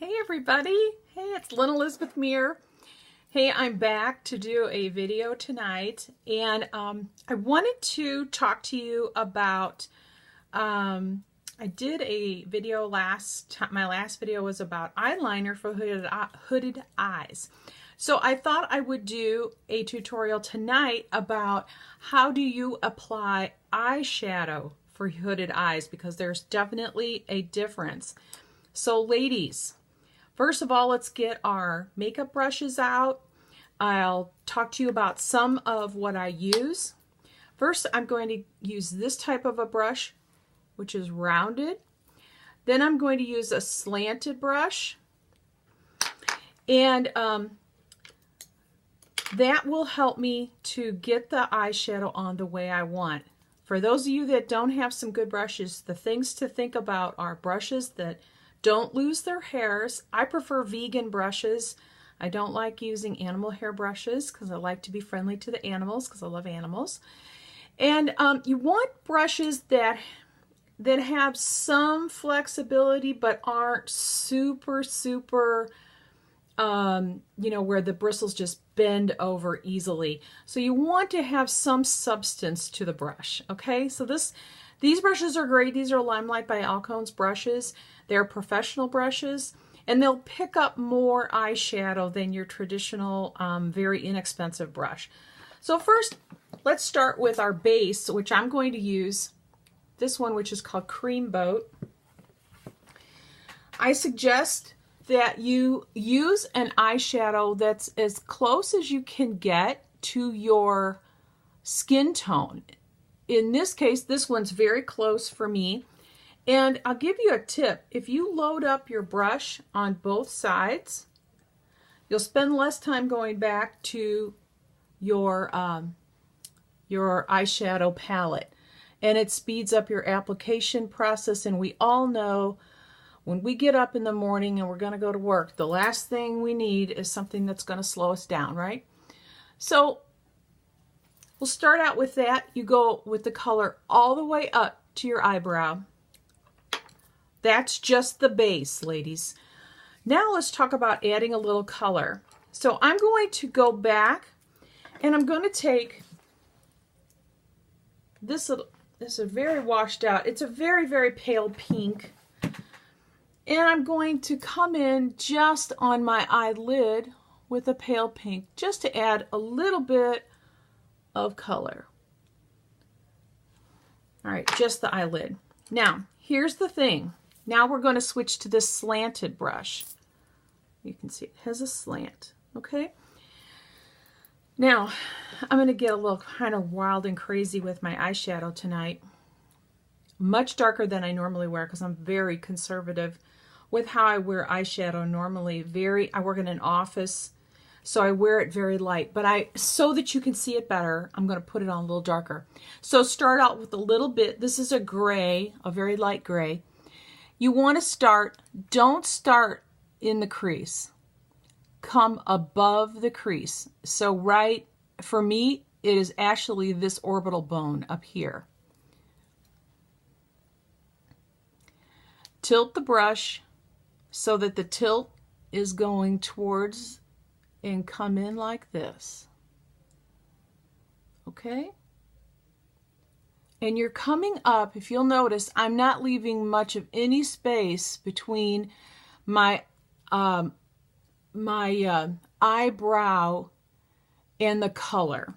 Hey everybody, hey, it's Lynn Elizabeth Muir. Hey, I'm back to do a video tonight, and I wanted to talk to you about, I did a video last time. My last video was about eyeliner for hooded eyes. So I thought I would do a tutorial tonight about how do you apply eyeshadow for hooded eyes, because there's definitely a difference. So ladies, first of all, let's get our makeup brushes out. I'll talk to you about some of what I use. First, I'm going to use this type of a brush, which is rounded. Then I'm going to use a slanted brush. And that will help me to get the eyeshadow on the way I want. For those of you that don't have some good brushes, the things to think about are brushes that don't lose their hairs. I prefer vegan brushes. I don't like using animal hair brushes because I like to be friendly to the animals because I love animals. And you want brushes that have some flexibility but aren't super, where the bristles just bend over easily. So you want to have some substance to the brush, okay? So these brushes are great. These are Limelight by Alcone's brushes. They're professional brushes, and they'll pick up more eyeshadow than your traditional, very inexpensive brush. So first, let's start with our base, which I'm going to use this one, which is called Cream Boat. I suggest that you use an eyeshadow that's as close as you can get to your skin tone. In this case, this one's very close for me. And I'll give you a tip. If you load up your brush on both sides, you'll spend less time going back to your eyeshadow palette. And it speeds up your application process. And we all know when we get up in the morning and we're going to go to work, the last thing we need is something that's going to slow us down, right? So we'll start out with that. You go with the color all the way up to your eyebrow. That's just the base, ladies. Now let's talk about adding a little color. So I'm going to go back and I'm going to take this is very washed out. It's a very, very pale pink. And I'm going to come in just on my eyelid with a pale pink, just to add a little bit of color. All right, just the eyelid. Now, here's the thing. Now we're going to switch to this slanted brush. You can see it has a slant, okay? Now, I'm going to get a little kind of wild and crazy with my eyeshadow tonight. Much darker than I normally wear because I'm very conservative with how I wear eyeshadow normally. I work in an office, so I wear it very light. But so that you can see it better, I'm going to put it on a little darker. So start out with a little bit. This is a gray, a very light gray. You want to don't start in the crease. Come above the crease. So for me, it is actually this orbital bone up here. Tilt the brush so that the tilt is going towards and come in like this. Okay? And you're coming up, if you'll notice, I'm not leaving much of any space between my eyebrow and the color.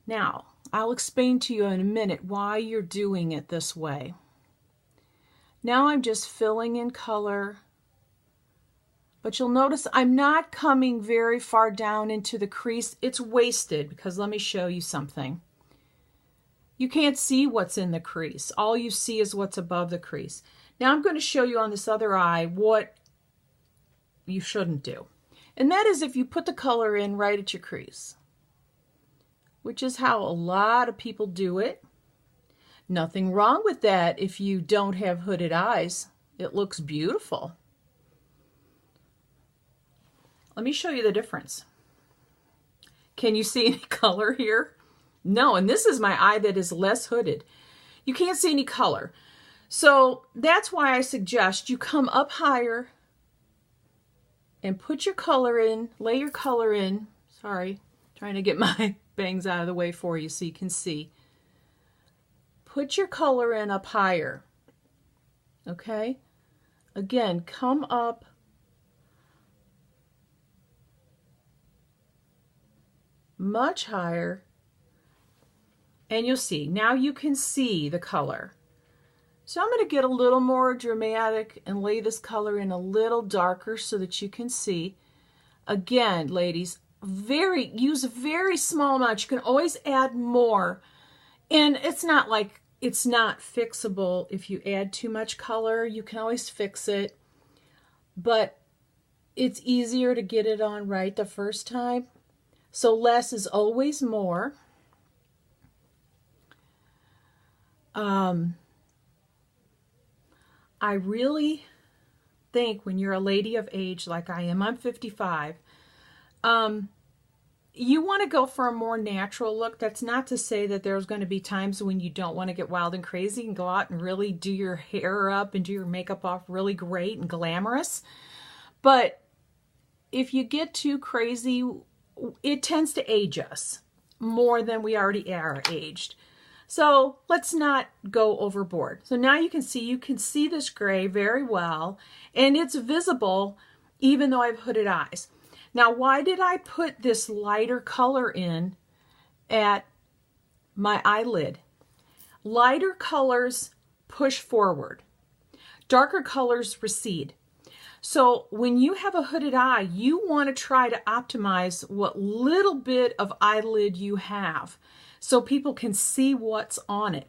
Now, I'll explain to you in a minute why you're doing it this way. Now I'm just filling in color. But you'll notice I'm not coming very far down into the crease. It's wasted because let me show you something. You can't see what's in the crease. All you see is what's above the crease. Now I'm going to show you on this other eye what you shouldn't do. And that is if you put the color in right at your crease, which is how a lot of people do it. Nothing wrong with that if you don't have hooded eyes. It looks beautiful. Let me show you the difference. Can you see any color here? No, and this is my eye that is less hooded. You can't see any color. So that's why I suggest you come up higher and put your color in, lay your color in. Sorry, trying to get my bangs out of the way for you so you can see. Put your color in up higher, okay? Again, come up much higher, and you'll see. Now you can see the color. So I'm going to get a little more dramatic and lay this color in a little darker so that you can see. Again, ladies, use a very small amount. You can always add more. And it's not like it's not fixable if you add too much color. You can always fix it. But it's easier to get it on right the first time. So less is always more. I really think when you're a lady of age like I am, I'm 55, you want to go for a more natural look. That's not to say that there's going to be times when you don't want to get wild and crazy and go out and really do your hair up and do your makeup off really great and glamorous. But if you get too crazy, it tends to age us more than we already are aged. So let's not go overboard. So now you can see this gray very well, and it's visible even though I have hooded eyes. Now, why did I put this lighter color in at my eyelid? Lighter colors push forward. Darker colors recede. So when you have a hooded eye, you want to try to optimize what little bit of eyelid you have so people can see what's on it.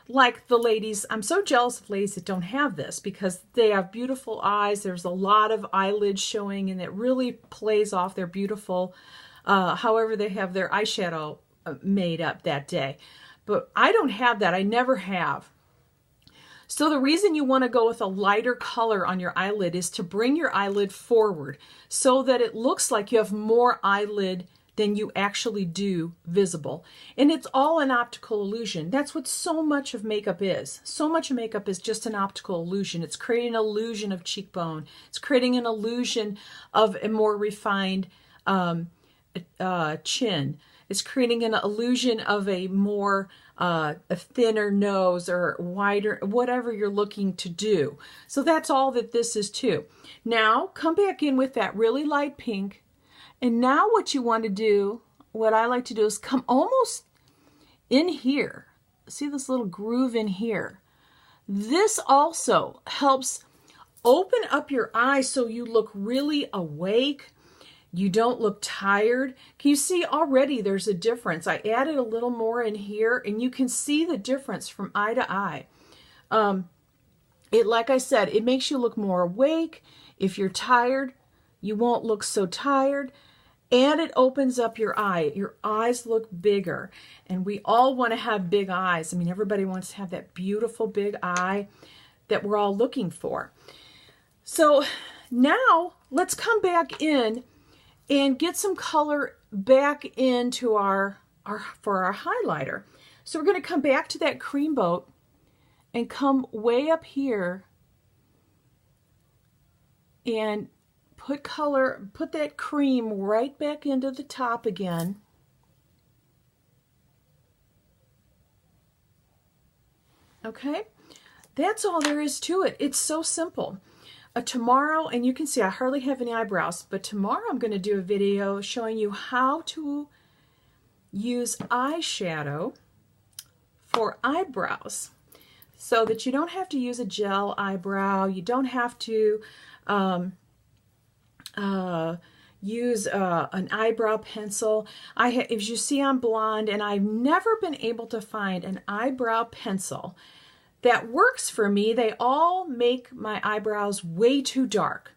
Like the ladies, I'm so jealous of ladies that don't have this because they have beautiful eyes. There's a lot of eyelids showing and it really plays off their beautiful, however they have their eyeshadow made up that day. But I don't have that. I never have. So the reason you want to go with a lighter color on your eyelid is to bring your eyelid forward so that it looks like you have more eyelid than you actually do visible. And it's all an optical illusion. That's what so much of makeup is. So much of makeup is just an optical illusion. It's creating an illusion of cheekbone. It's creating an illusion of a more refined chin. It's creating an illusion of a more a thinner nose or wider, whatever you're looking to do. So that's all that this is too. Now come back in with that really light pink. And now what you want to do, what I like to do is come almost in here. See this little groove in here? This also helps open up your eyes so you look really awake. You don't look tired. Can you see already there's a difference? I added a little more in here and you can see the difference from eye to eye. Like I said, it makes you look more awake. If you're tired, you won't look so tired. And it opens up your eye. Your eyes look bigger. And we all want to have big eyes. I mean, everybody wants to have that beautiful big eye that we're all looking for. So now let's come back in and get some color back into for our highlighter. So we're going to come back to that cream boat and come way up here and put that cream right back into the top again. Okay, that's all there is to it. It's so simple. Tomorrow, and you can see I hardly have any eyebrows, but tomorrow I'm going to do a video showing you how to use eyeshadow for eyebrows so that you don't have to use a gel eyebrow. You don't have to use an eyebrow pencil. As you see, I'm blonde, and I've never been able to find an eyebrow pencil that works for me. They all make my eyebrows way too dark.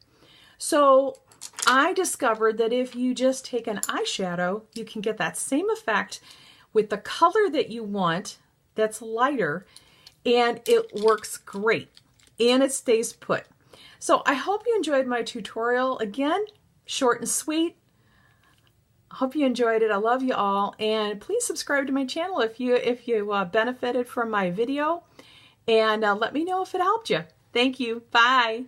So I discovered that if you just take an eyeshadow, you can get that same effect with the color that you want that's lighter, and it works great, and it stays put. So I hope you enjoyed my tutorial. Again, short and sweet. Hope you enjoyed it. I love you all, and please subscribe to my channel if you benefited from my video, and let me know if it helped you. Thank you. Bye.